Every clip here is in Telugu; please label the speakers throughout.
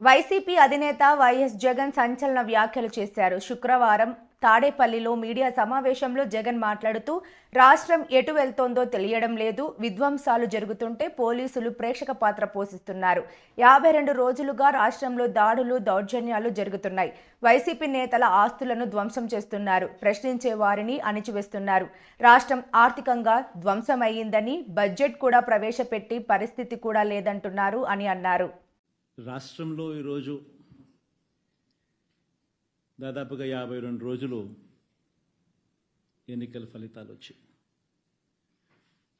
Speaker 1: వైసీపీ అధినేత వైఎస్ జగన్ సంచలన వ్యాఖ్యలు చేశారు. శుక్రవారం తాడేపల్లిలో మీడియా సమావేశంలో జగన్ మాట్లాడుతూ రాష్ట్రం ఎటు వెళ్తోందో తెలియడం లేదు, విధ్వంసాలు జరుగుతుంటే పోలీసులు ప్రేక్షక పాత్ర పోషిస్తున్నారు. 52 రోజులుగా రాష్ట్రంలో దాడులు, దౌర్జన్యాలు జరుగుతున్నాయి. వైసీపీ నేతల ఆస్తులను ధ్వంసం చేస్తున్నారు, ప్రశ్నించే వారిని అణిచివేస్తున్నారు. రాష్ట్రం ఆర్థికంగా ధ్వంసమయ్యిందని, బడ్జెట్ కూడా ప్రవేశపెట్టి పరిస్థితి కూడా లేదంటున్నారు అని అన్నారు.
Speaker 2: రాష్ట్రంలో ఈరోజు దాదాపుగా 52 రోజులు ఎన్నికల ఫలితాలు వచ్చాయి.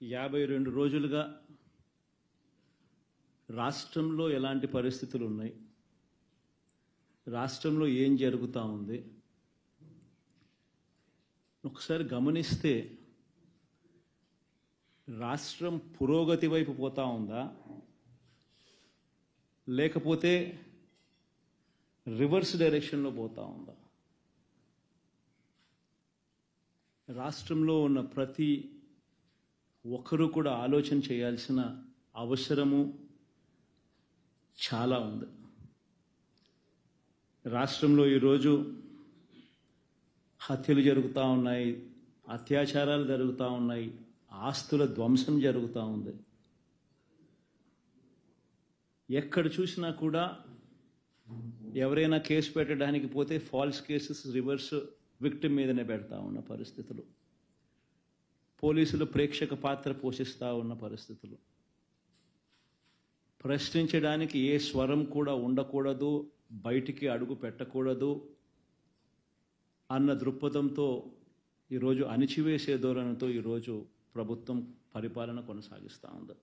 Speaker 2: 52 రోజులుగా రాష్ట్రంలో ఎలాంటి పరిస్థితులు ఉన్నాయి, రాష్ట్రంలో ఏం జరుగుతూ ఉంది ఒకసారి గమనిస్తే రాష్ట్రం పురోగతి వైపు పోతా ఉందా, లేకపోతే రివర్స్ డైరెక్షన్లో పోతా ఉందా? రాష్ట్రంలో ఉన్న ప్రతి ఒక్కరూ కూడా ఆలోచన చేయాల్సిన అవసరము చాలా ఉంది. రాష్ట్రంలో ఈరోజు హత్యలు జరుగుతూ ఉన్నాయి, అత్యాచారాలు జరుగుతూ ఉన్నాయి, ఆస్తుల ధ్వంసం జరుగుతూ ఉంది. ఎక్కడ చూసినా కూడా ఎవరైనా కేసు పెట్టడానికి పోతే ఫాల్స్ కేసెస్ రివర్స్ విక్టిమ్ మీదనే పెడతా ఉన్న పరిస్థితులు, పోలీసులు ప్రేక్షక పాత్ర పోషిస్తూ ఉన్న పరిస్థితులు, ప్రశ్నించడానికి ఏ స్వరం కూడా ఉండకూడదు, బయటికి అడుగు పెట్టకూడదు అన్న దృక్పథంతో ఈరోజు అణిచివేసే ధోరణితో ఈరోజు ప్రభుత్వం పరిపాలన కొనసాగిస్తూ ఉంది.